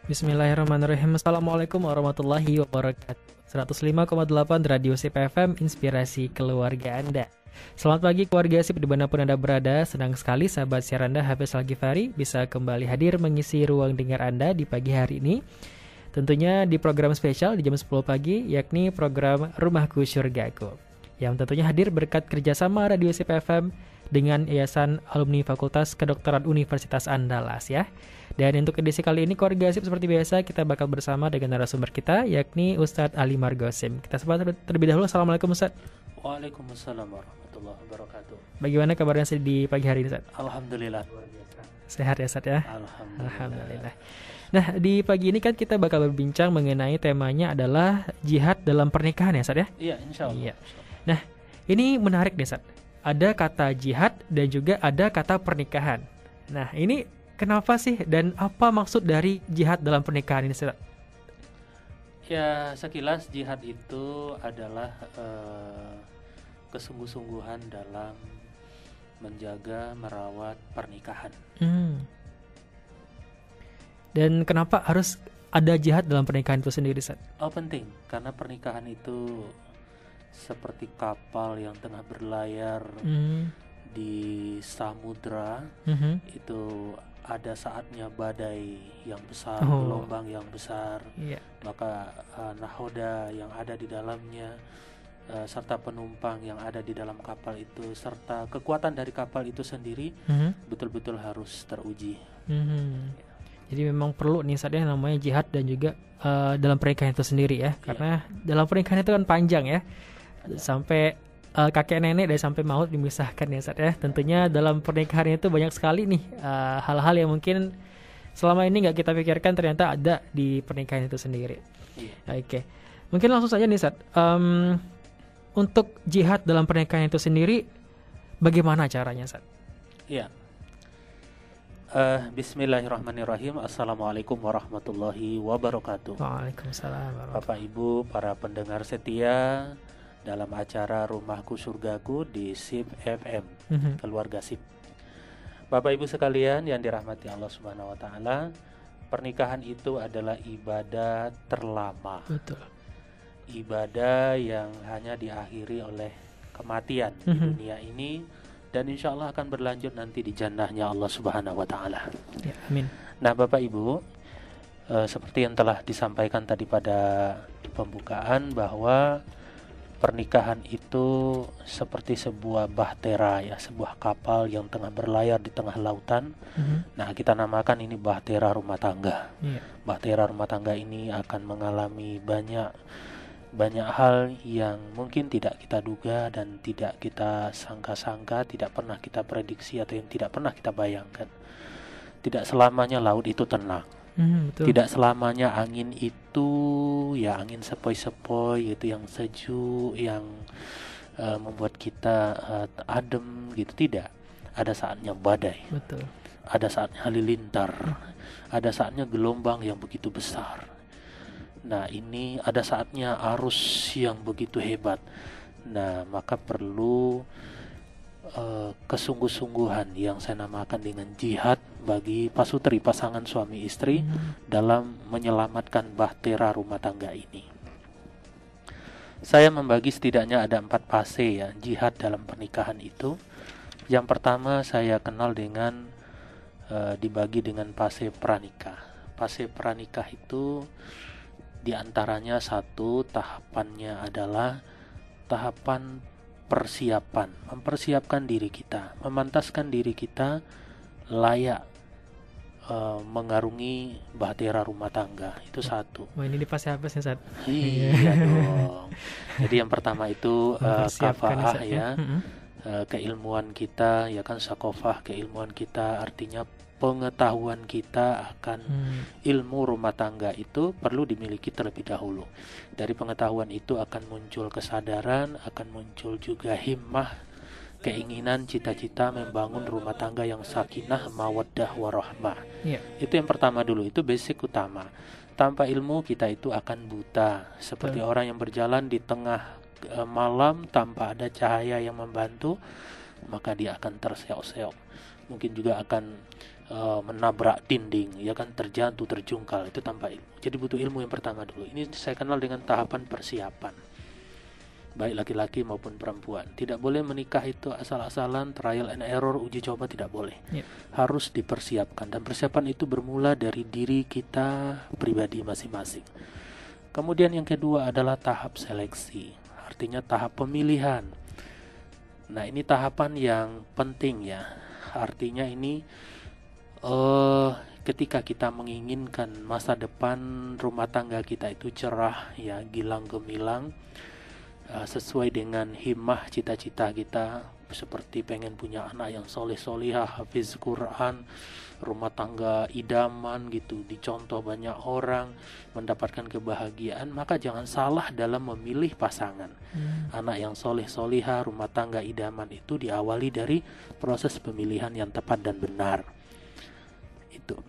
Bismillahirrahmanirrahim. Assalamualaikum warahmatullahi wabarakatuh. 105,8 Radio SIP FM, inspirasi keluarga Anda. Selamat pagi keluarga SIP dimanapun Anda berada. Senang sekali sahabat siar Anda Hafiz Al-Ghifari bisa kembali hadir mengisi ruang dengar Anda di pagi hari ini. Tentunya di program spesial di jam 10 pagi, yakni program Rumahku Syurgaku, yang tentunya hadir berkat kerjasama Radio SIP FM dengan Yayasan Alumni Fakultas Kedokteran Universitas Andalas ya. Dan untuk edisi kali ini keluarga SIP seperti biasa kita bakal bersama dengan narasumber kita, yakni Ustadz Ali Margosim. Kita sapa terlebih dahulu. Assalamualaikum Ustadz. Waalaikumsalam warahmatullahi wabarakatuh. Bagaimana kabarnya di pagi hari ini Ustadz? Alhamdulillah luar biasa. Sehat ya Ustadz ya? Alhamdulillah. Nah di pagi ini kan kita bakal berbincang mengenai temanya adalah jihad dalam pernikahan ya Ustadz ya? Iya insyaallah. Iya. Nah ini menarik nih Ustadz. Ada kata jihad dan juga ada kata pernikahan. Nah ini kenapa sih dan apa maksud dari jihad dalam pernikahan ini Ustaz? Ya sekilas jihad itu adalah kesungguh-sungguhan dalam menjaga merawat pernikahan. Dan kenapa harus ada jihad dalam pernikahan itu sendiri Ustaz? Oh penting karena pernikahan itu seperti kapal yang tengah berlayar di samudra. Itu ada saatnya badai yang besar, gelombang yang besar, maka nahoda yang ada di dalamnya, serta penumpang yang ada di dalam kapal itu, serta kekuatan dari kapal itu sendiri betul-betul harus teruji. Jadi memang perlu nih saatnya namanya jihad dan juga dalam pernikahan itu sendiri ya, karena dalam pernikahan itu kan panjang ya, sampai kakek nenek dan sampai maut dimisahkan ya Ustaz ya. Tentunya dalam pernikahan itu banyak sekali nih hal-hal yang mungkin selama ini nggak kita pikirkan ternyata ada di pernikahan itu sendiri. Oke. Mungkin langsung saja nih Ustaz. Untuk jihad dalam pernikahan itu sendiri bagaimana caranya Ustaz? Iya. Bismillahirrahmanirrahim. Assalamualaikum warahmatullahi wabarakatuh. Waalaikumsalam. Bapak Ibu para pendengar setia dalam acara Rumahku Surgaku di SIP FM, keluarga SIP. Bapak Ibu sekalian yang dirahmati Allah Subhanahu wa taala, pernikahan itu adalah ibadah terlama. Betul. Ibadah yang hanya diakhiri oleh kematian di dunia ini dan insya Allah akan berlanjut nanti di jannahnya Allah Subhanahu wa taala. Ya, amin. Nah, Bapak Ibu, seperti yang telah disampaikan tadi pada pembukaan bahwa pernikahan itu seperti sebuah bahtera ya, sebuah kapal yang tengah berlayar di tengah lautan. Nah, kita namakan ini bahtera rumah tangga. Bahtera rumah tangga ini akan mengalami banyak hal yang mungkin tidak kita duga dan tidak kita sangka-sangka, tidak pernah kita prediksi atau yang tidak pernah kita bayangkan. Tidak selamanya laut itu tenang. Tidak selamanya angin itu ya angin sepoi-sepoi gitu yang sejuk, yang membuat kita adem gitu. Tidak. Ada saatnya badai. Betul. Ada saatnya halilintar. Ada saatnya gelombang yang begitu besar. Nah, ini ada saatnya arus yang begitu hebat. Nah, maka perlu kesungguh-sungguhan yang saya namakan dengan jihad bagi pasutri, pasangan suami istri dalam menyelamatkan bahtera rumah tangga ini. Saya membagi setidaknya ada 4 fase ya jihad dalam pernikahan itu. Yang pertama saya kenal dengan dibagi dengan fase pranikah. Fase pranikah itu diantaranya satu tahapannya adalah tahapan persiapan, mempersiapkan diri kita, memantaskan diri kita layak mengarungi bahtera rumah tangga. Itu satu. Wah, ini di fase apa sih Ustaz? Iya dong. Jadi yang pertama itu kafaah ya, keilmuan kita ya kan, sakofah, keilmuan kita artinya pengetahuan kita akan ilmu rumah tangga itu perlu dimiliki terlebih dahulu. Dari pengetahuan itu akan muncul kesadaran, akan muncul juga himmah, keinginan, cita-cita membangun rumah tangga yang sakinah, mawaddah, warahmah. Itu yang pertama dulu, itu basic utama. Tanpa ilmu kita itu akan buta, seperti orang yang berjalan di tengah malam tanpa ada cahaya yang membantu, maka dia akan terseok-seok. Mungkin juga akan menabrak dinding, ya kan, terjatuh, terjungkal, itu tanpa ilmu. Jadi butuh ilmu yang pertama dulu. Ini saya kenal dengan tahapan persiapan, baik laki-laki maupun perempuan. Tidak boleh menikah itu asal-asalan, trial and error, uji coba, tidak boleh. Harus dipersiapkan, dan persiapan itu bermula dari diri kita pribadi masing-masing. Kemudian yang kedua adalah tahap seleksi, artinya tahap pemilihan. Nah, ini tahapan yang penting ya. Artinya ini ketika kita menginginkan masa depan rumah tangga kita itu cerah ya, gilang gemilang, sesuai dengan himmah cita-cita kita, seperti pengen punya anak yang soleh-solihah, hafiz Quran, rumah tangga idaman gitu, dicontoh banyak orang, mendapatkan kebahagiaan, maka jangan salah dalam memilih pasangan. Anak yang soleh-solihah, rumah tangga idaman itu diawali dari proses pemilihan yang tepat dan benar. Itu.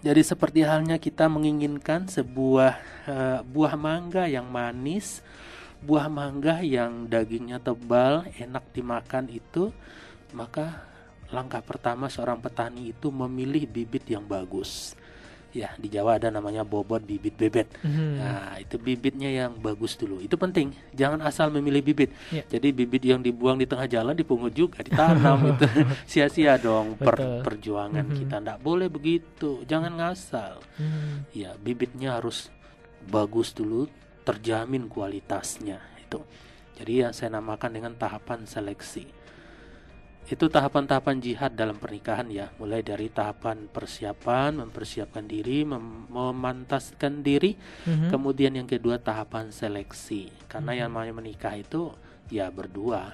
Jadi seperti halnya kita menginginkan sebuah buah mangga yang manis, buah mangga yang dagingnya tebal, enak dimakan itu, maka langkah pertama seorang petani itu memilih bibit yang bagus. Ya, di Jawa ada namanya bobot, bibit, bebet. Nah, itu bibitnya yang bagus dulu. Itu penting. Jangan asal memilih bibit. Jadi bibit yang dibuang di tengah jalan dipungut juga, ditanam itu sia-sia dong perjuangan kita. Nggak boleh begitu. Jangan ngasal. Ya, bibitnya harus bagus dulu, terjamin kualitasnya itu. Jadi yang saya namakan dengan tahapan seleksi. Itu tahapan-tahapan jihad dalam pernikahan ya, mulai dari tahapan persiapan, mempersiapkan diri, memantaskan diri. Kemudian yang kedua tahapan seleksi, karena yang namanya menikah itu ya berdua.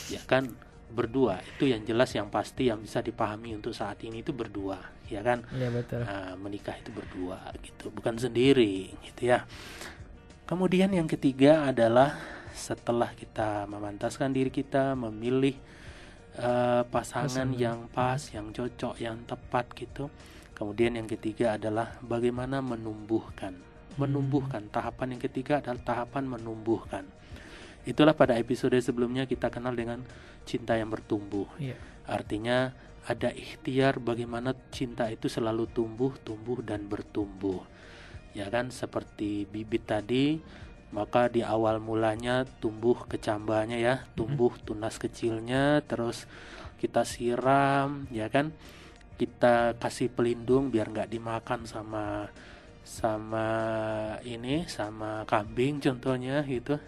Ya kan, berdua itu yang jelas, yang pasti, yang bisa dipahami untuk saat ini itu berdua, ya kan. Iya, betul. Nah, menikah itu berdua gitu, bukan sendiri gitu ya. Kemudian yang ketiga adalah setelah kita memantaskan diri kita, memilih pasangan yang pas, yang cocok, yang tepat gitu. Kemudian yang ketiga adalah bagaimana menumbuhkan. Tahapan yang ketiga adalah tahapan menumbuhkan. Itulah pada episode sebelumnya kita kenal dengan cinta yang bertumbuh. Artinya ada ikhtiar bagaimana cinta itu selalu tumbuh dan bertumbuh. Ya kan, seperti bibit tadi, maka di awal mulanya tumbuh kecambahnya ya, tumbuh tunas kecilnya, terus kita siram, ya kan, kita kasih pelindung biar nggak dimakan sama kambing contohnya gitu,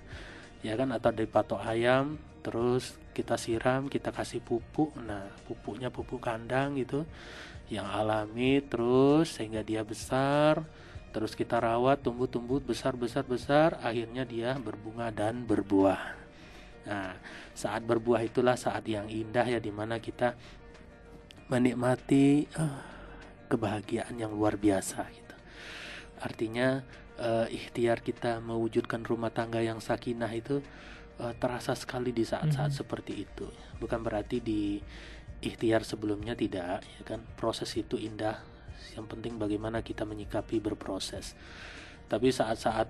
ya kan, atau dari patok ayam. Terus kita siram, kita kasih pupuk. Nah, pupuknya pupuk kandang gitu, yang alami, terus sehingga dia besar. Terus kita rawat, tumbuh besar, akhirnya dia berbunga dan berbuah. Nah, saat berbuah itulah saat yang indah ya, dimana kita menikmati kebahagiaan yang luar biasa gitu. Artinya ikhtiar kita mewujudkan rumah tangga yang sakinah itu terasa sekali di saat-saat seperti itu. Bukan berarti di ikhtiar sebelumnya tidak, ya kan, proses itu indah. Yang penting bagaimana kita menyikapi, berproses. Tapi saat-saat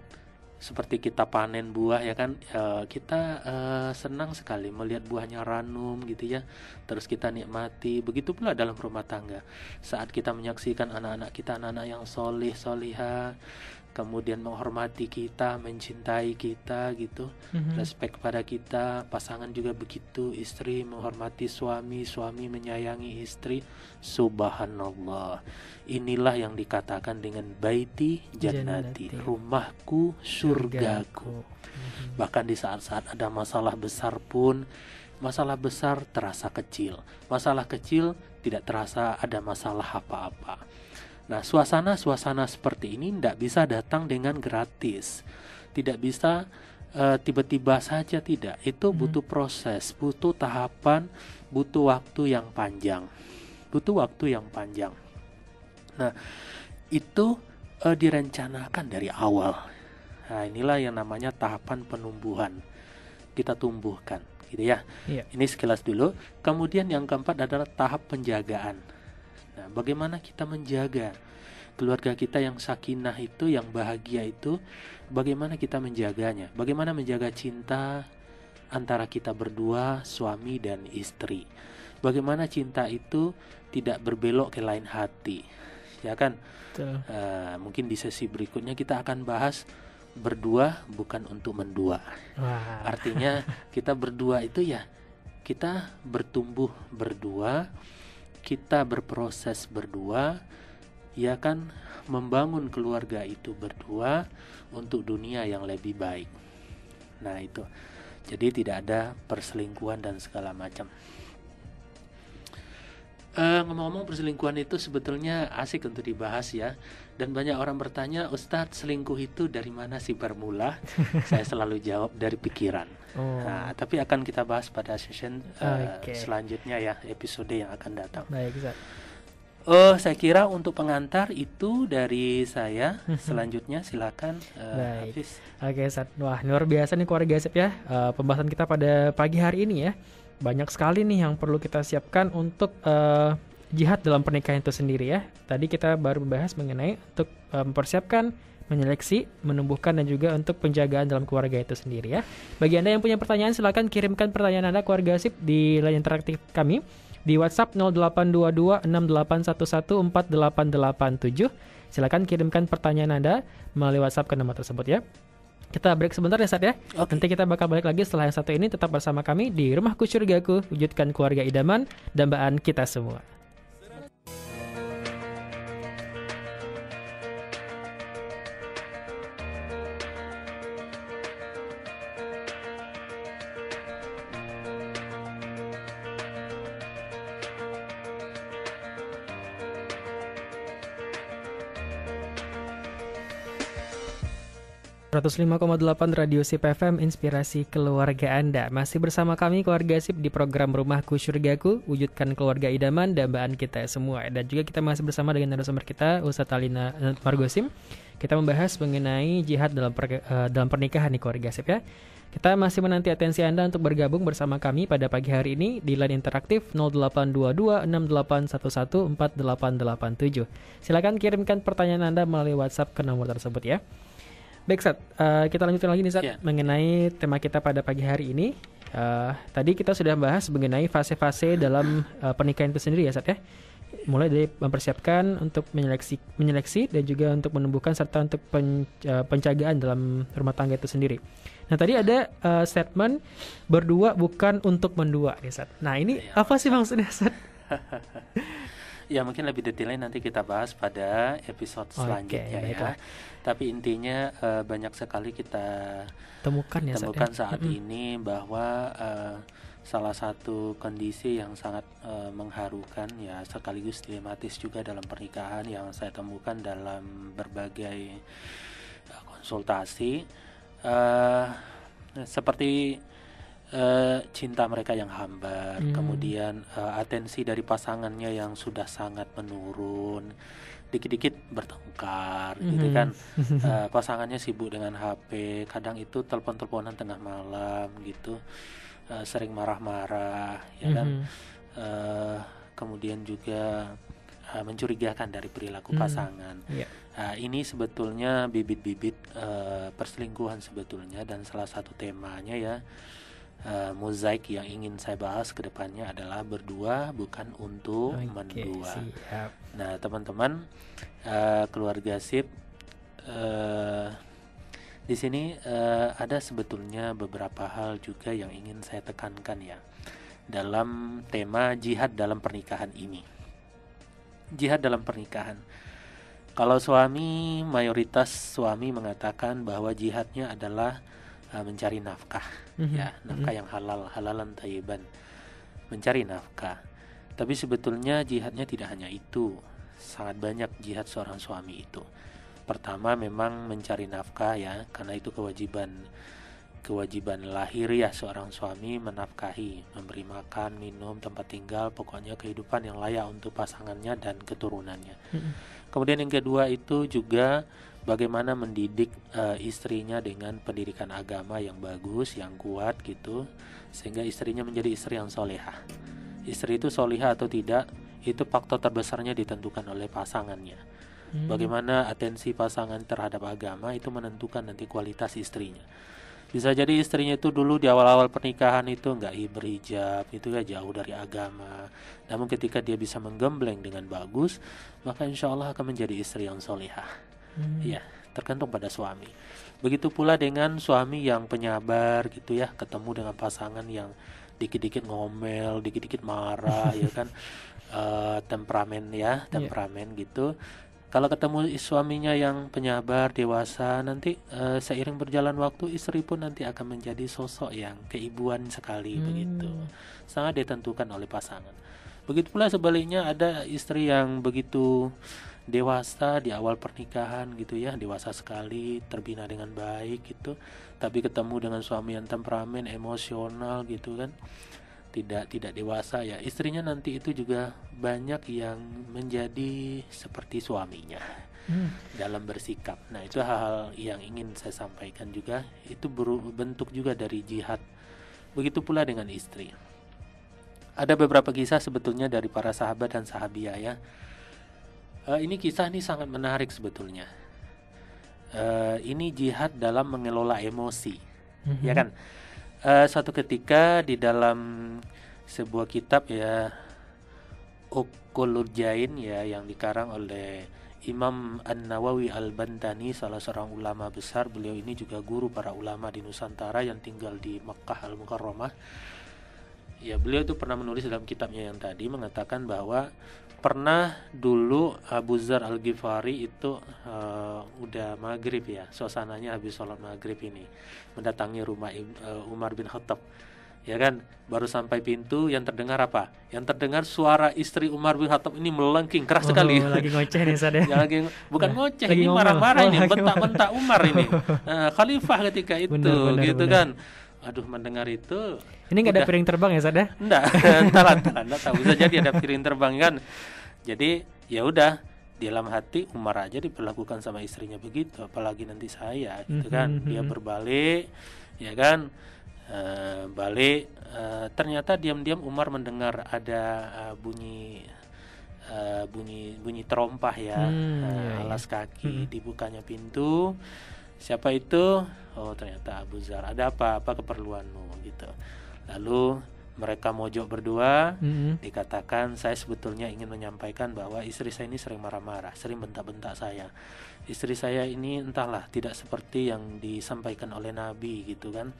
seperti kita panen buah ya kan, kita senang sekali melihat buahnya ranum gitu ya. Terus kita nikmati. Begitu pula dalam rumah tangga. Saat kita menyaksikan anak-anak kita, anak-anak yang soleh, solihah, kemudian menghormati kita, mencintai kita gitu, respect pada kita. Pasangan juga begitu, istri menghormati suami, suami menyayangi istri. Subhanallah, inilah yang dikatakan dengan baiti jannati, rumahku, surgaku. Bahkan di saat-saat ada masalah besar pun, masalah besar terasa kecil, masalah kecil tidak terasa ada masalah apa-apa. Nah, suasana seperti ini tidak bisa datang dengan gratis. Tidak bisa tiba-tiba saja, tidak. Itu butuh proses, butuh tahapan, butuh waktu yang panjang. Nah, itu direncanakan dari awal. Nah, inilah yang namanya tahapan penumbuhan. Kita tumbuhkan, gitu ya. Ini sekilas dulu. Kemudian yang keempat adalah tahap penjagaan. Nah, bagaimana kita menjaga keluarga kita yang sakinah itu, yang bahagia itu, bagaimana kita menjaganya? Bagaimana menjaga cinta antara kita berdua, suami dan istri? bagaimana cinta itu tidak berbelok ke lain hati, ya kan? Betul. Mungkin di sesi berikutnya kita akan bahas berdua bukan untuk mendua. Wah. Artinya kita berdua itu ya kita bertumbuh berdua, kita berproses berdua, ya kan, membangun keluarga itu berdua untuk dunia yang lebih baik. Nah itu, jadi tidak ada perselingkuhan dan segala macam. Ngomong-ngomong perselingkuhan itu sebetulnya asik untuk dibahas ya. Dan banyak orang bertanya, Ustadz, selingkuh itu dari mana sih bermula? Saya selalu jawab dari pikiran. Nah, tapi akan kita bahas pada session selanjutnya ya, episode yang akan datang. Baik, Ustaz. Saya kira untuk pengantar itu dari saya. Selanjutnya silakan Hafiz. Oke, Ustaz. Wah, luar biasa nih keluarga Asep ya. Pembahasan kita pada pagi hari ini ya. Banyak sekali nih yang perlu kita siapkan untuk jihad dalam pernikahan itu sendiri ya. Tadi kita baru membahas mengenai untuk mempersiapkan, menyeleksi, menumbuhkan dan juga untuk penjagaan dalam keluarga itu sendiri ya. Bagi Anda yang punya pertanyaan silakan kirimkan pertanyaan Anda keluarga Asip di line interaktif kami di WhatsApp 0822 6811 4887. Silakan kirimkan pertanyaan Anda melalui WhatsApp ke nomor tersebut ya. Kita break sebentar ya Sat ya. Okay. Nanti kita bakal balik lagi setelah yang satu ini. Tetap bersama kami di Rumahku Surgaku, wujudkan keluarga idaman, dambaan kita semua. 105,8 Radio Sip FM, inspirasi keluarga Anda. Masih bersama kami keluarga Sip di program Rumahku Surgaku, wujudkan keluarga idaman, dambaan kita semua. Dan juga kita masih bersama dengan narasumber kita Ustadz Alina Margosim. Kita membahas mengenai jihad dalam pernikahan nih keluarga Sip ya. Kita masih menanti atensi Anda untuk bergabung bersama kami pada pagi hari ini di line interaktif 0822 6811 4887. Silakan kirimkan pertanyaan Anda melalui WhatsApp ke nomor tersebut ya. Baik Sat, kita lanjutkan lagi nih Sat mengenai tema kita pada pagi hari ini. Tadi kita sudah bahas mengenai fase-fase dalam pernikahan itu sendiri ya Sat ya. Mulai dari mempersiapkan untuk menyeleksi dan juga untuk menumbuhkan serta untuk penjagaan dalam rumah tangga itu sendiri. Nah tadi ada statement berdua bukan untuk mendua ya Sat. Nah ini apa sih maksudnya Sat? Ya mungkin lebih detailnya nanti kita bahas pada episode selanjutnya ya. Tapi intinya banyak sekali kita temukan saat ini bahwa salah satu kondisi yang sangat mengharukan ya sekaligus dilematis juga dalam pernikahan yang saya temukan dalam berbagai konsultasi seperti cinta mereka yang hambar, kemudian atensi dari pasangannya yang sudah sangat menurun, dikit-dikit bertengkar, gitu kan, pasangannya sibuk dengan HP, kadang itu telepon-teleponan tengah malam, gitu, sering marah-marah, ya kan, kemudian juga mencurigakan dari perilaku pasangan. Ini sebetulnya bibit-bibit perselingkuhan sebetulnya, dan salah satu temanya ya. Mozaik yang ingin saya bahas ke depannya adalah berdua bukan untuk mendua. Siap. Nah teman-teman keluarga Sip, di sini ada sebetulnya beberapa hal juga yang ingin saya tekankan ya dalam tema jihad dalam pernikahan ini. Jihad dalam pernikahan. Kalau suami, mayoritas suami mengatakan bahwa jihadnya adalah mencari nafkah, ya nafkah yang halalan thayyiban, mencari nafkah. Tapi sebetulnya jihadnya tidak hanya itu, sangat banyak jihad seorang suami itu. Pertama memang mencari nafkah ya, karena itu kewajiban lahiriah seorang suami menafkahi, memberi makan, minum, tempat tinggal, pokoknya kehidupan yang layak untuk pasangannya dan keturunannya. Kemudian yang kedua itu juga bagaimana mendidik istrinya dengan pendidikan agama yang bagus, yang kuat gitu, sehingga istrinya menjadi istri yang solehah. Istri itu solehah atau tidak, itu faktor terbesarnya ditentukan oleh pasangannya. Bagaimana atensi pasangan terhadap agama itu menentukan nanti kualitas istrinya. Bisa jadi istrinya itu dulu di awal-awal pernikahan itu nggak berhijab, itu kan jauh dari agama. Namun ketika dia bisa menggembleng dengan bagus, maka insya Allah akan menjadi istri yang solihah. Ya, tergantung pada suami. Begitu pula dengan suami yang penyabar gitu ya, ketemu dengan pasangan yang dikit-dikit ngomel, dikit-dikit marah, ya kan, temperamen gitu. Kalau ketemu suaminya yang penyabar, dewasa, nanti seiring berjalan waktu istri pun nanti akan menjadi sosok yang keibuan sekali begitu. Sangat ditentukan oleh pasangan. Begitu pula sebaliknya, ada istri yang begitu dewasa di awal pernikahan gitu ya, dewasa sekali, terbina dengan baik gitu, tapi ketemu dengan suami yang temperamen, emosional gitu kan, tidak dewasa ya, istrinya nanti itu juga banyak yang menjadi seperti suaminya dalam bersikap. Nah, itu hal-hal yang ingin saya sampaikan juga, itu bentuk juga dari jihad. Begitu pula dengan istri. Ada beberapa kisah sebetulnya dari para sahabat dan sahabiah ya. Ini kisah ini sangat menarik sebetulnya. Ini jihad dalam mengelola emosi, ya kan? Suatu ketika di dalam sebuah kitab ya, Uqulul Jain ya, yang dikarang oleh Imam An-Nawawi Al-Bantani, salah seorang ulama besar. Beliau ini juga guru para ulama di Nusantara yang tinggal di Makkah Al-Mukarramah. Ya, beliau itu pernah menulis dalam kitabnya yang tadi, mengatakan bahwa pernah dulu Abu Dzar Al-Ghifari itu udah maghrib ya, suasananya habis sholat maghrib ini, mendatangi rumah Umar bin Khattab, ya kan, baru sampai pintu yang terdengar apa? Yang terdengar suara istri Umar bin Khattab ini melengking keras sekali. Lagi ngoceh nih Sad ya. Bukan ngoceh, ini marah-marah ini, bentak-bentak Umar ini. Khalifah ketika itu, bener. Kan. Aduh, mendengar itu. Ini nggak ada piring terbang ya Sad ya? Enggak, enggak tahu, bisa jadi ada piring terbang kan. Jadi ya udah, di dalam hati Umar aja diperlakukan sama istrinya begitu, apalagi nanti saya gitu kan. Dia berbalik, ya kan, balik. Ternyata diam-diam Umar mendengar ada bunyi terompah ya, alas kaki, dibukanya pintu. Siapa itu? Oh, ternyata Abu Dzar. Ada apa keperluanmu gitu. Lalu mereka mojok berdua, dikatakan, saya sebetulnya ingin menyampaikan bahwa istri saya ini sering marah-marah, sering bentak-bentak saya. Istri saya ini entahlah, tidak seperti yang disampaikan oleh Nabi gitu kan.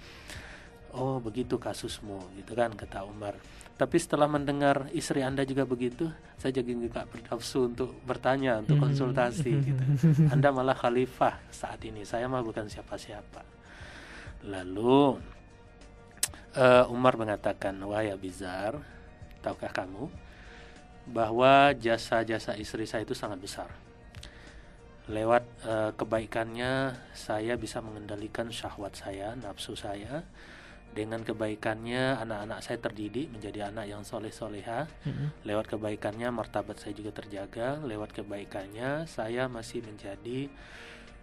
Oh, begitu kasusmu gitu kan, kata Umar. Tapi setelah mendengar istri Anda juga begitu, saya jadi juga bernafsu untuk bertanya, untuk konsultasi gitu. Anda malah khalifah saat ini, saya mah bukan siapa-siapa. Lalu Umar mengatakan, wahai Abu Dzar, tahukah kamu bahwa jasa-jasa istri saya itu sangat besar. Lewat kebaikannya saya bisa mengendalikan syahwat saya, nafsu saya. Dengan kebaikannya anak-anak saya terdidik menjadi anak yang soleh-soleha. Lewat kebaikannya martabat saya juga terjaga. Lewat kebaikannya saya masih menjadi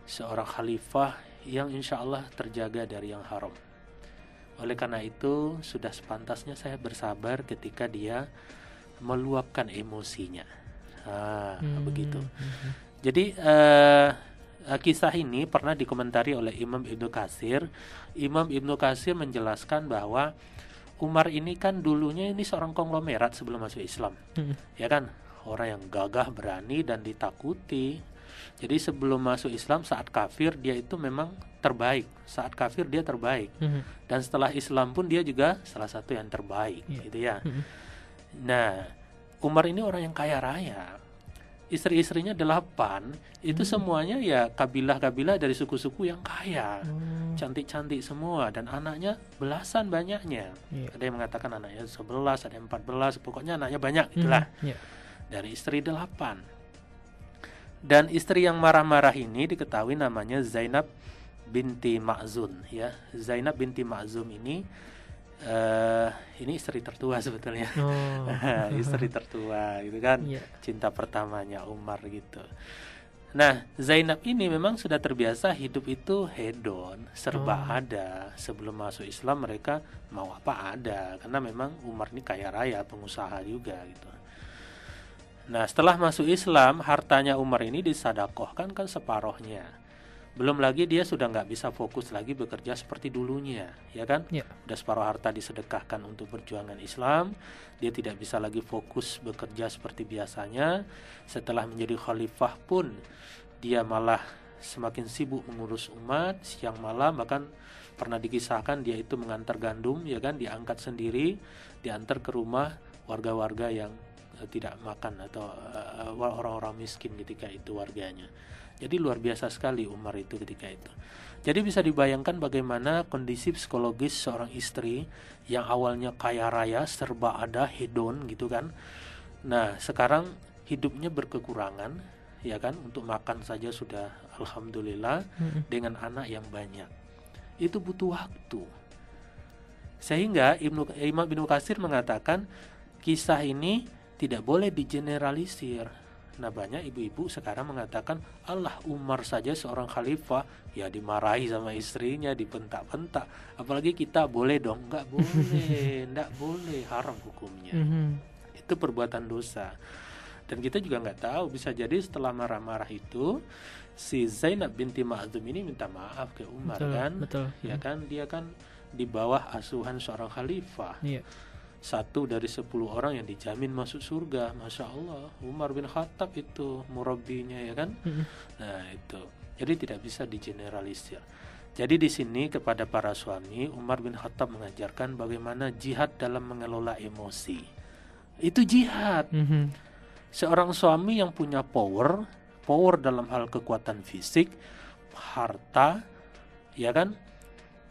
seorang khalifah yang insya Allah terjaga dari yang haram. Oleh karena itu sudah sepantasnya saya bersabar ketika dia meluapkan emosinya. Begitu. Jadi kisah ini pernah dikomentari oleh Imam Ibnu Katsir. Imam Ibnu Katsir menjelaskan bahwa Umar ini kan dulunya ini seorang konglomerat sebelum masuk Islam, ya kan, orang yang gagah, berani dan ditakuti. Jadi sebelum masuk Islam, saat kafir dia itu memang terbaik. Saat kafir dia terbaik, dan setelah Islam pun dia juga salah satu yang terbaik, gitu ya. Nah, Umar ini orang yang kaya raya. Istri-istrinya 8, itu semuanya ya kabilah-kabilah dari suku-suku yang kaya, cantik-cantik semua, dan anaknya belasan banyaknya. Ada yang mengatakan anaknya 11, ada yang 14, pokoknya anaknya banyak itulah. Dari istri 8. Dan istri yang marah-marah ini diketahui namanya Zainab binti Ma'zun ya. Zainab binti Ma'zum ini istri tertua sebetulnya. Istri tertua gitu kan, cinta pertamanya Umar gitu. Nah, Zainab ini memang sudah terbiasa hidup itu hedon, serba ada. Sebelum masuk Islam mereka mau apa ada, karena memang Umar ini kaya raya, pengusaha juga gitu. Nah, setelah masuk Islam, hartanya Umar ini disedekahkan kan separohnya. Belum lagi dia sudah nggak bisa fokus lagi bekerja seperti dulunya, ya kan? Ya. Udah separuh harta disedekahkan untuk perjuangan Islam, dia tidak bisa lagi fokus bekerja seperti biasanya. Setelah menjadi khalifah pun, dia malah semakin sibuk mengurus umat, siang malam. Bahkan pernah dikisahkan dia itu mengantar gandum, ya kan? Diangkat sendiri, diantar ke rumah warga-warga yang tidak makan atau orang-orang miskin ketika itu warganya. Jadi luar biasa sekali Umar itu ketika itu. Jadi bisa dibayangkan bagaimana kondisi psikologis seorang istri yang awalnya kaya raya, serba ada, hedon gitu kan. Nah, sekarang hidupnya berkekurangan, ya kan, untuk makan saja sudah alhamdulillah, dengan anak yang banyak. Itu butuh waktu. Sehingga Imam Ibnu Katsir mengatakan kisah ini tidak boleh digeneralisir. Nah, banyak ibu-ibu sekarang mengatakan, Allah, Umar saja seorang khalifah, ya dimarahi sama istrinya, dibentak-bentak. Apalagi kita boleh dong? Enggak boleh, enggak boleh, haram hukumnya. Itu perbuatan dosa. Dan kita juga nggak tahu, bisa jadi setelah marah-marah itu si Zainab binti Ma'dzum ini minta maaf ke Umar, kan? Ya kan, dia kan di bawah asuhan seorang khalifah. Satu dari 10 orang yang dijamin masuk surga. Masya Allah, Umar bin Khattab itu murabbinya, ya kan? Nah itu, jadi tidak bisa digeneralisir. Jadi di sini kepada para suami, Umar bin Khattab mengajarkan bagaimana jihad dalam mengelola emosi. Itu jihad. Seorang suami yang punya power dalam hal kekuatan fisik, harta, ya kan,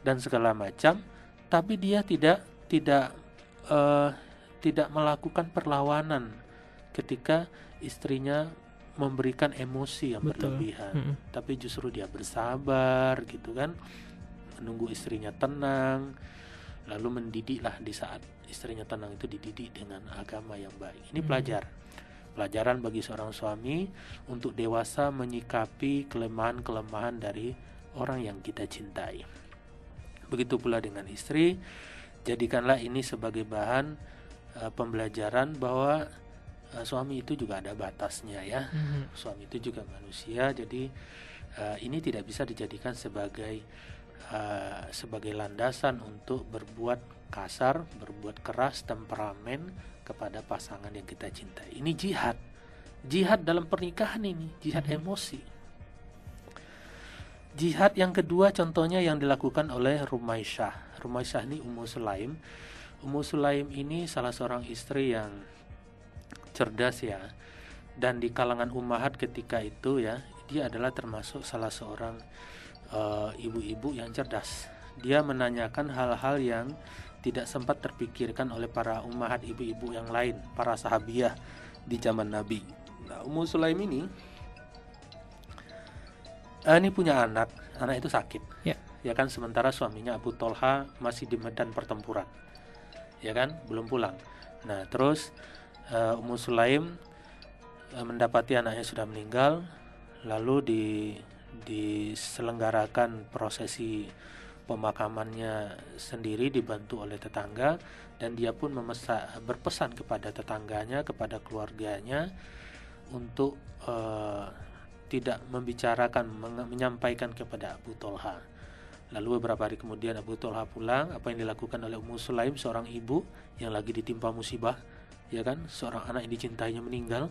dan segala macam, tapi dia tidak melakukan perlawanan ketika istrinya memberikan emosi yang berlebihan, tapi justru dia bersabar gitu kan, menunggu istrinya tenang, lalu mendidiklah di saat istrinya tenang itu, dididik dengan agama yang baik. Ini pelajaran bagi seorang suami untuk dewasa menyikapi kelemahan-kelemahan dari orang yang kita cintai. Begitu pula dengan istri. Jadikanlah ini sebagai bahan pembelajaran bahwa suami itu juga ada batasnya, ya. Suami itu juga manusia, jadi ini tidak bisa dijadikan sebagai landasan untuk berbuat kasar, berbuat keras, temperamen kepada pasangan yang kita cintai. Ini jihad dalam pernikahan, ini jihad emosi. Jihad yang kedua contohnya yang dilakukan oleh Rumaisyah. Rumaisyah ini Ummu Sulaim. Ummu Sulaim ini salah seorang istri yang cerdas, ya. Dan di kalangan ummahat ketika itu, ya, dia adalah termasuk salah seorang ibu-ibu yang cerdas. Dia menanyakan hal-hal yang tidak sempat terpikirkan oleh para ummahat ibu-ibu yang lain, para sahabiyah di zaman Nabi. Nah, Ummu Sulaim ini punya anak itu sakit, ya kan, sementara suaminya Abu Tolha masih di medan pertempuran, ya kan, belum pulang. Nah terus Ummu Sulaim mendapati anaknya sudah meninggal, lalu diselenggarakan prosesi pemakamannya sendiri dibantu oleh tetangga, dan dia pun berpesan kepada tetangganya, kepada keluarganya untuk tidak membicarakan, menyampaikan kepada Abu Tolha. Lalu beberapa hari kemudian Abu Tolha pulang. Apa yang dilakukan oleh Ummu Sulaim, seorang ibu yang lagi ditimpa musibah, ya kan, seorang anak yang dicintainya meninggal.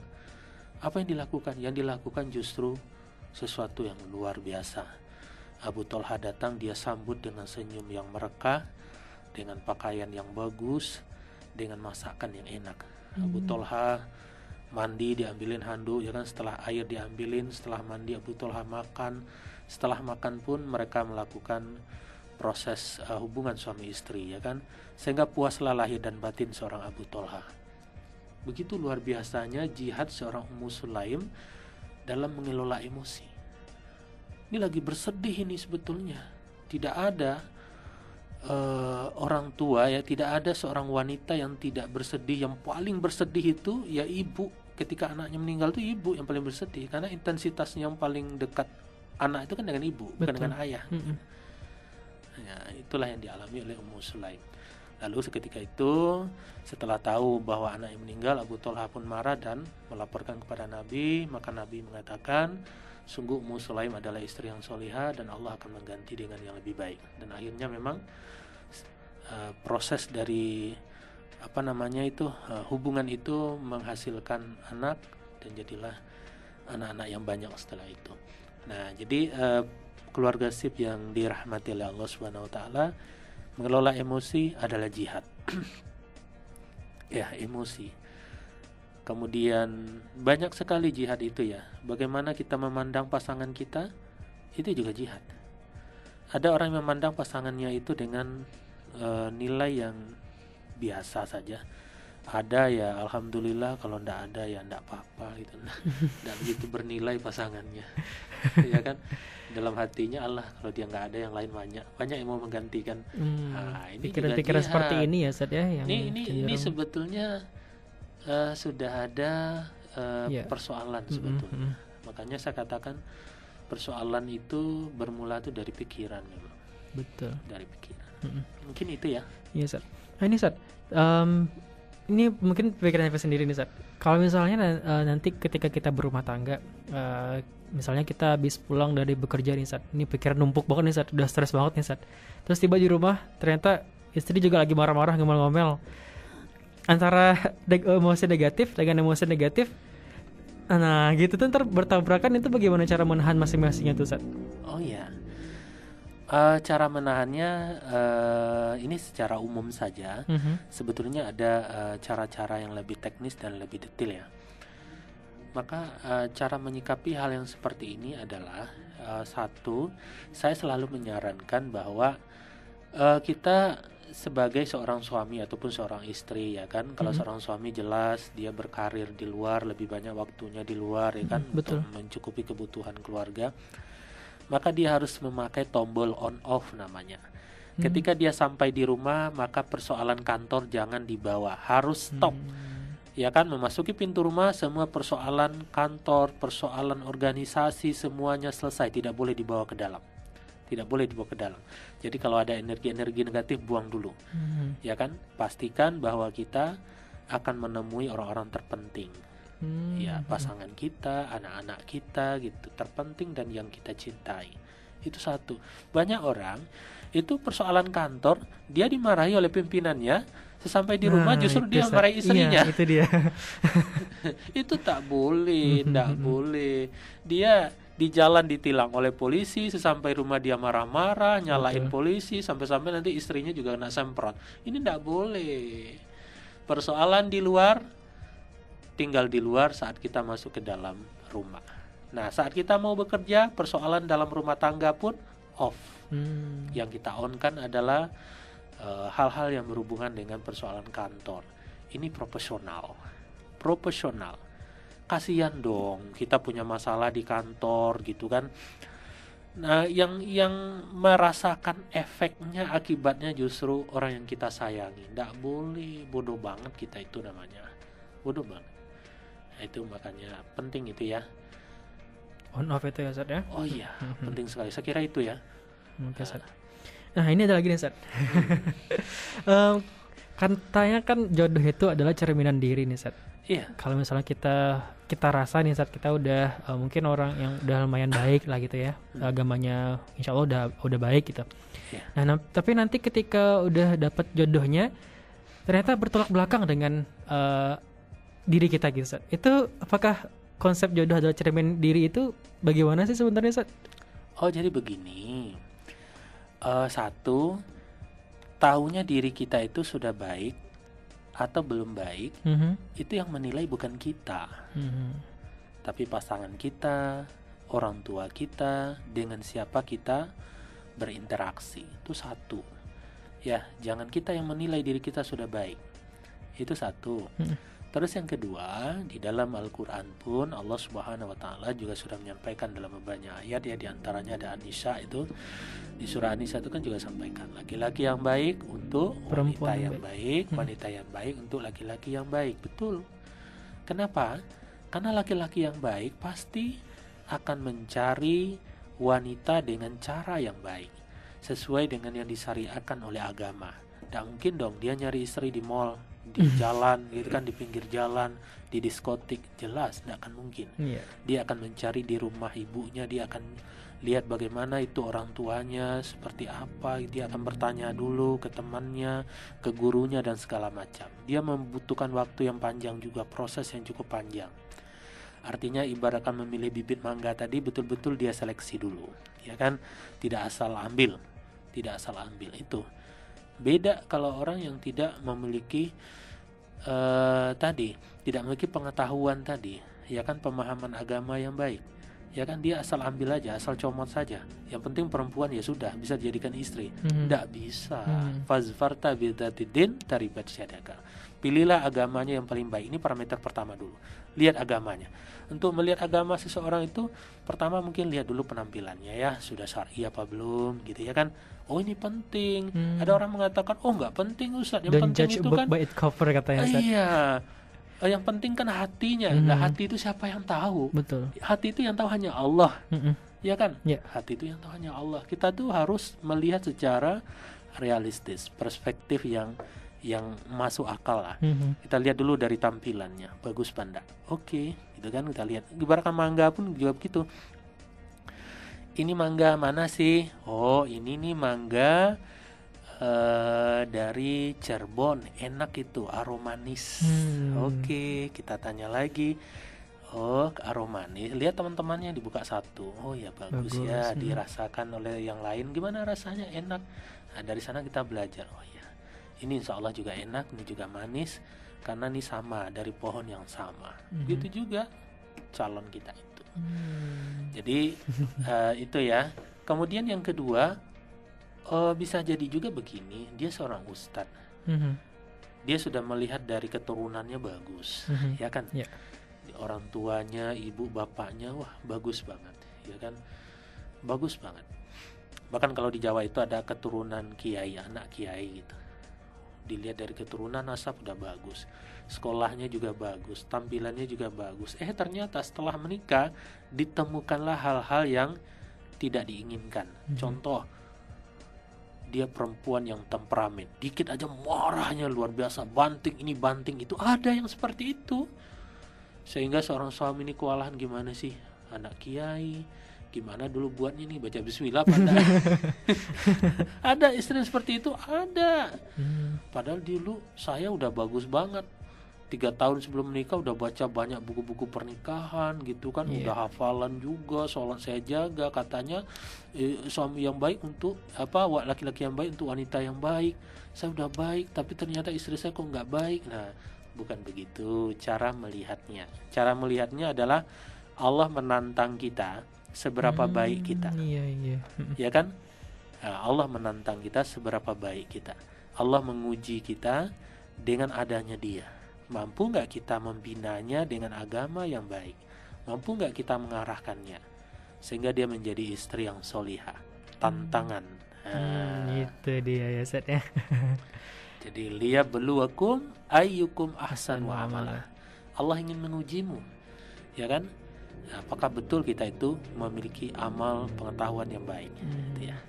Apa yang dilakukan? Yang dilakukan justru sesuatu yang luar biasa. Abu Tolha datang, dia sambut dengan senyum yang merekah, dengan pakaian yang bagus, dengan masakan yang enak. Abu Tolha mandi, diambilin handuk, ya kan, setelah air diambilin, setelah mandi Abu Tolha makan. Setelah makan pun mereka melakukan proses hubungan suami istri, ya kan, sehingga puaslah lahir dan batin seorang Abu Tolha. Begitu luar biasanya jihad seorang Ummu Sulaim dalam mengelola emosi. Ini lagi bersedih ini sebetulnya, tidak ada orang tua, ya, tidak ada seorang wanita yang tidak bersedih. Yang paling bersedih itu ya ibu. Ketika anaknya meninggal itu ibu yang paling bersedih, karena intensitasnya yang paling dekat anak itu kan dengan ibu, bukan dengan ayah. Ya, itulah yang dialami oleh Ummu Sulaim. Lalu seketika itu setelah tahu bahwa anaknya meninggal, Abu Thalhah pun marah dan melaporkan kepada Nabi. Maka Nabi mengatakan, sungguh Ummu Sulaim adalah istri yang solihah dan Allah akan mengganti dengan yang lebih baik. Dan akhirnya memang proses dari hubungan itu menghasilkan anak, dan jadilah anak-anak yang banyak setelah itu. Nah, jadi keluarga SIP yang dirahmati oleh Allah Subhanahu wa taala, mengelola emosi adalah jihad. Ya, emosi. Kemudian banyak sekali jihad itu ya. Bagaimana kita memandang pasangan kita, itu juga jihad. Ada orang yang memandang pasangannya itu dengan nilai yang biasa saja. Ada ya alhamdulillah, kalau ndak ada ya ndak apa-apa gitu. Ndak begitu bernilai pasangannya. Ya kan? Dalam hatinya Allah, kalau dia nggak ada yang lain banyak yang mau menggantikan. Nah, ini pikiran-pikiran seperti ini ya Ustaz ya, yang ini sebetulnya sudah ada persoalan sebetulnya. Makanya saya katakan persoalan itu bermula tuh dari pikiran memang. Betul. Dari pikiran. Mungkin itu ya. Iya Ustaz. Nah ini Ustaz, ini mungkin pikiran saya sendiri nih Ustaz. Kalau misalnya nanti ketika kita berumah tangga, misalnya kita habis pulang dari bekerja nih Ustaz, ini pikiran numpuk banget nih Ustaz, udah stres banget nih Ustaz. Terus tiba di rumah ternyata istri juga lagi marah-marah, ngomel-ngomel. Antara emosi negatif dengan emosi negatif, nah gitu tuh ntar bertabrakan, itu bagaimana cara menahan masing-masingnya tuh Ustaz? Oh iya, cara menahannya ini secara umum saja. Sebetulnya ada cara-cara yang lebih teknis dan lebih detail ya. Maka cara menyikapi hal yang seperti ini adalah satu, saya selalu menyarankan bahwa kita sebagai seorang suami ataupun seorang istri ya kan, kalau seorang suami jelas dia berkarir di luar, lebih banyak waktunya di luar ya kan, betul, untuk mencukupi kebutuhan keluarga, maka dia harus memakai tombol on off namanya. Ketika dia sampai di rumah, maka persoalan kantor jangan dibawa, harus stop. Ya kan, memasuki pintu rumah semua persoalan kantor, persoalan organisasi semuanya selesai, tidak boleh dibawa ke dalam. Tidak boleh dibawa ke dalam. Jadi kalau ada energi-energi negatif, buang dulu. Ya kan, pastikan bahwa kita akan menemui orang-orang terpenting. Ya, pasangan kita, anak-anak kita gitu, terpenting dan yang kita cintai. Itu satu. Banyak orang itu persoalan kantor, dia dimarahi oleh pimpinannya, sesampai di rumah justru dia marahi istrinya. Iya, itu dia. Itu tak boleh, tidak boleh. Dia di jalan ditilang oleh polisi, sesampai rumah dia marah-marah, nyalain polisi, sampai-sampai nanti istrinya juga kena semprot. Ini tidak boleh. Persoalan di luar, tinggal di luar saat kita masuk ke dalam rumah. Nah, saat kita mau bekerja, persoalan dalam rumah tangga pun off. Yang kita on kan adalah hal-hal yang berhubungan dengan persoalan kantor. Ini profesional. Kasihan dong, kita punya masalah di kantor gitu kan. Nah, yang merasakan efeknya, akibatnya justru orang yang kita sayangi. Nggak boleh, bodoh banget kita itu namanya. Bodoh banget. Nah, itu makanya penting itu ya. On off itu ya Ustaz ya? Oh iya, penting sekali. Saya kira itu ya. Oke, Ustaz. Nah, ini ada lagi nih Ustaz. Katanya kan jodoh itu adalah cerminan diri nih Ustaz. Iya. Kalau misalnya kita rasa nih saat kita udah mungkin orang yang udah lumayan baik lah gitu ya, agamanya insya Allah udah baik gitu. Nah, tapi nanti ketika udah dapat jodohnya ternyata bertolak belakang dengan diri kita gitu Ustaz. Itu apakah konsep jodoh adalah cermin diri itu bagaimana sih sebenarnya Ustaz? Oh, jadi begini. Satu, tahunya diri kita itu sudah baik atau belum baik, itu yang menilai bukan kita, tapi pasangan kita, orang tua kita, dengan siapa kita berinteraksi. Itu satu. Ya, jangan kita yang menilai diri kita sudah baik. Itu satu. Terus yang kedua, di dalam Al-Quran pun Allah Subhanahu wa Ta'ala juga sudah menyampaikan dalam banyak ayat ya, diantaranya ada An-Nisa itu. Di surah An-Nisa itu kan juga sampaikan laki-laki yang baik untuk wanita yang baik, wanita yang baik untuk laki-laki yang baik. Betul. Kenapa? Karena laki-laki yang baik pasti akan mencari wanita dengan cara yang baik, sesuai dengan yang disyariatkan oleh agama. Nggak mungkin dong dia nyari istri di mall, di jalan gitu kan, di pinggir jalan, di diskotik. Jelas nggak akan mungkin. Dia akan mencari di rumah ibunya, dia akan lihat bagaimana itu orang tuanya, seperti apa. Dia akan bertanya dulu ke temannya, ke gurunya, dan segala macam. Dia membutuhkan waktu yang panjang juga, proses yang cukup panjang. Artinya ibaratkan memilih bibit mangga tadi, betul-betul dia seleksi dulu, ya kan? Tidak asal ambil itu. Beda kalau orang yang tidak memiliki tidak memiliki pengetahuan tadi, ya kan, pemahaman agama yang baik. Ya kan, dia asal ambil aja, asal comot saja. Yang penting perempuan ya sudah bisa dijadikan istri. Tidak bisa. Fazfarta bidzatid taribat syadaka. Pilihlah agamanya yang paling baik. Ini parameter pertama dulu. Lihat agamanya. Untuk melihat agama seseorang itu, pertama mungkin lihat dulu penampilannya ya, sudah syar'i apa belum gitu ya kan. Oh ini penting. Ada orang mengatakan, oh nggak penting Ustaz. Yang Don't penting judge itu book kan by its cover, katanya Ustaz. Iya. Yang penting kan hatinya. Nah, hati itu siapa yang tahu? Betul. Hati itu yang tahu hanya Allah. Ya kan? Yeah. Hati itu yang tahu hanya Allah. Kita tuh harus melihat secara realistis, perspektif yang masuk akal lah. Kita lihat dulu dari tampilannya, bagus pandang. Oke, gitu kan, kita lihat. Ibaratkan mangga pun juga begitu. Ini mangga mana sih? Oh, ini nih mangga dari Cirebon, enak itu, aromanis. Oke, kita tanya lagi. Oh, aromanis. Lihat teman-temannya dibuka satu. Oh ya bagus ya, dirasakan oleh yang lain. Gimana rasanya? Enak. Nah, dari sana kita belajar. Oh ya, ini insya Allah juga enak, ini juga manis, karena ini sama dari pohon yang sama. Begitu juga calon kita itu. Jadi itu ya. Kemudian yang kedua, bisa jadi juga begini, dia seorang ustadz. Dia sudah melihat dari keturunannya bagus, ya kan? Yeah. Orang tuanya, ibu bapaknya, wah bagus banget, ya kan? Bagus banget. Bahkan kalau di Jawa itu ada keturunan kiai, anak kiai gitu. Dilihat dari keturunan nasab udah bagus, sekolahnya juga bagus, tampilannya juga bagus. Ternyata setelah menikah ditemukanlah hal-hal yang tidak diinginkan. Contoh, dia perempuan yang temperamen, dikit aja marahnya luar biasa, banting ini banting itu. Ada yang seperti itu, sehingga seorang suami ini kewalahan, gimana sih anak kiai, gimana dulu buatnya nih, baca bismillah pada ada istri seperti itu, ada. Padahal dulu saya udah bagus banget, 3 tahun sebelum menikah udah baca banyak buku-buku pernikahan gitu kan, udah hafalan juga, sholat saya jaga, katanya suami yang baik untuk laki-laki yang baik untuk wanita yang baik. Saya udah baik, tapi ternyata istri saya kok nggak baik. Nah, bukan begitu cara melihatnya. Cara melihatnya adalah Allah menantang kita seberapa baik kita. Ya kan? Nah, Allah menantang kita seberapa baik kita. Allah menguji kita dengan adanya Dia. Mampu nggak kita membinanya dengan agama yang baik? Mampu nggak kita mengarahkannya sehingga dia menjadi istri yang solihah? Tantangan. Itu dia ya Ustaz ya. Jadi liyabluwakum ayyukum ahsanu amala. Allah ingin mengujimu, ya kan? Apakah betul kita itu memiliki amal pengetahuan yang baik? Gitu ya.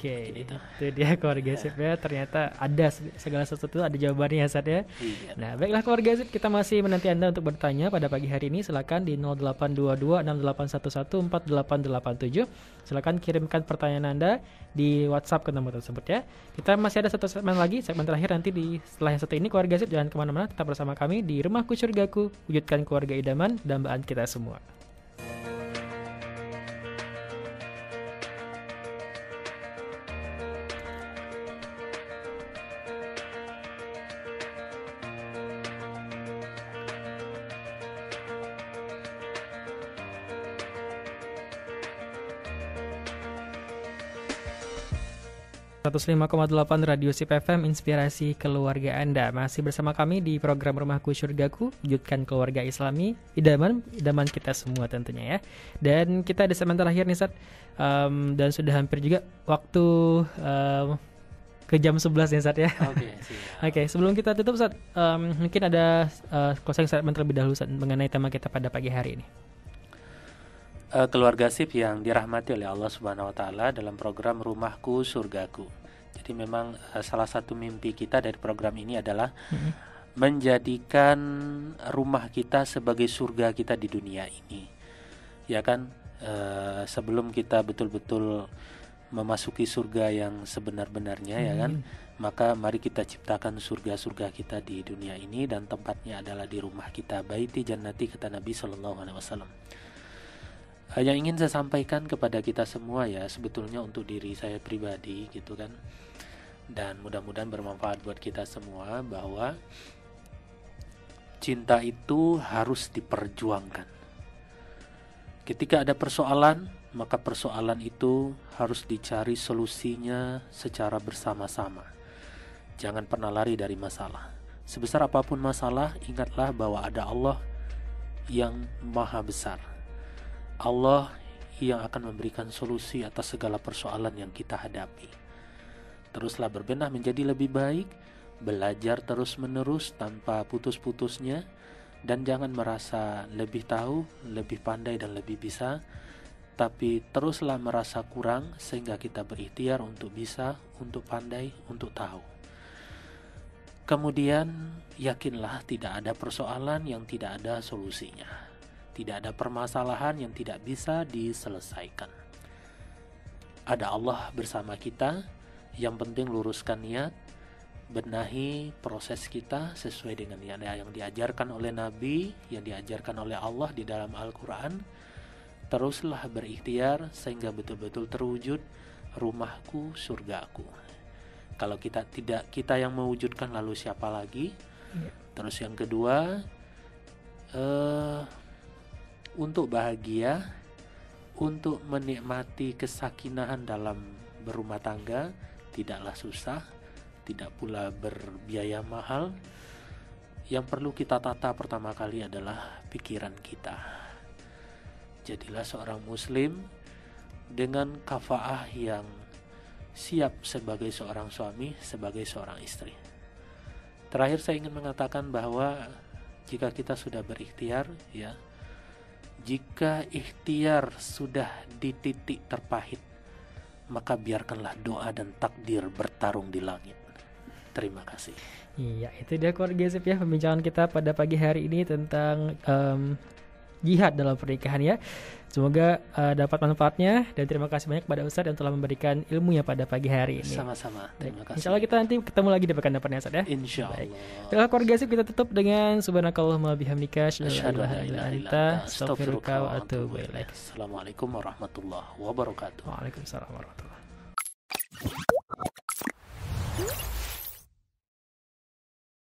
Oke, itu dia keluarga sip ya. Ternyata ada segala sesuatu ada jawabannya ya Ustaz ya. Iya. Nah, baiklah keluarga sip, kita masih menanti Anda untuk bertanya pada pagi hari ini. Silakan di 082268114887. Silakan kirimkan pertanyaan Anda di WhatsApp ke nomor tersebut ya. Kita masih ada satu segmen lagi, segmen terakhir nanti setelah yang satu ini. Keluarga sip, jangan kemana-mana, tetap bersama kami di Rumahku Surgaku, wujudkan keluarga idaman, dambaan kita semua. 105,8 Radio Sip FM, inspirasi keluarga Anda. Masih bersama kami di program Rumahku Surgaku, wujudkan keluarga Islami, idaman kita semua tentunya ya. Dan kita ada segmen terakhir nih Ustaz, dan sudah hampir juga waktu ke jam 11 nih Ustaz ya. Oke, sebelum kita tutup Ustaz, mungkin ada closing statement terlebih dahulu Ustaz mengenai tema kita pada pagi hari ini. Keluarga sip yang dirahmati oleh Allah Subhanahu wa taala dalam program Rumahku Surgaku. Jadi memang salah satu mimpi kita dari program ini adalah Mm-mm. menjadikan rumah kita sebagai surga kita di dunia ini. Ya kan, sebelum kita betul-betul memasuki surga yang sebenar-benarnya, ya kan, maka mari kita ciptakan surga-surga kita di dunia ini, dan tempatnya adalah di rumah kita. Baiti jannati, kata Nabi SAW. Yang ingin saya sampaikan kepada kita semua ya, sebetulnya untuk diri saya pribadi gitu kan, dan mudah-mudahan bermanfaat buat kita semua, bahwa cinta itu harus diperjuangkan. Ketika ada persoalan, maka persoalan itu harus dicari solusinya secara bersama-sama. Jangan pernah lari dari masalah. Sebesar apapun masalah, ingatlah bahwa ada Allah yang maha besar. Allah yang akan memberikan solusi atas segala persoalan yang kita hadapi. Teruslah berbenah menjadi lebih baik, belajar terus-menerus tanpa putus-putusnya, dan jangan merasa lebih tahu, lebih pandai dan lebih bisa, tapi teruslah merasa kurang sehingga kita berikhtiar untuk bisa, untuk pandai, untuk tahu. Kemudian yakinlah tidak ada persoalan yang tidak ada solusinya. Tidak ada permasalahan yang tidak bisa diselesaikan. Ada Allah bersama kita. Yang penting luruskan niat, benahi proses kita sesuai dengan yang diajarkan oleh Nabi, yang diajarkan oleh Allah di dalam Al-Quran. Teruslah berikhtiar sehingga betul-betul terwujud rumahku, surgaku. Kalau kita yang mewujudkan, lalu siapa lagi? Terus yang kedua, untuk bahagia, untuk menikmati kesakinahan dalam berumah tangga, tidaklah susah, tidak pula berbiaya mahal. Yang perlu kita tata pertama kali adalah pikiran kita. Jadilah seorang muslim dengan kafaah yang siap sebagai seorang suami, sebagai seorang istri. Terakhir saya ingin mengatakan bahwa jika kita sudah berikhtiar, ya, jika ikhtiar sudah di titik terpahit, maka biarkanlah doa dan takdir bertarung di langit. Terima kasih. Iya, itu dia keluarga Sip ya, pembincangan kita pada pagi hari ini tentang jihad dalam pernikahan ya. Semoga dapat manfaatnya, dan terima kasih banyak kepada Ustadz yang telah memberikan ilmunya pada pagi hari ini. Sama-sama. Terima kasih. Insya Allah kita nanti ketemu lagi di pekan depannya Ustadz ya. Insya Allah. Baiklah keluarga Sip, kita tutup dengan subhanakallahumma bihamdika asyhadu an la ilaha illa anta astaghfiruka wa atubu ilaik. Assalamualaikum warahmatullahi wabarakatuh. Waalaikumsalam warahmatullahi wabarakatuh.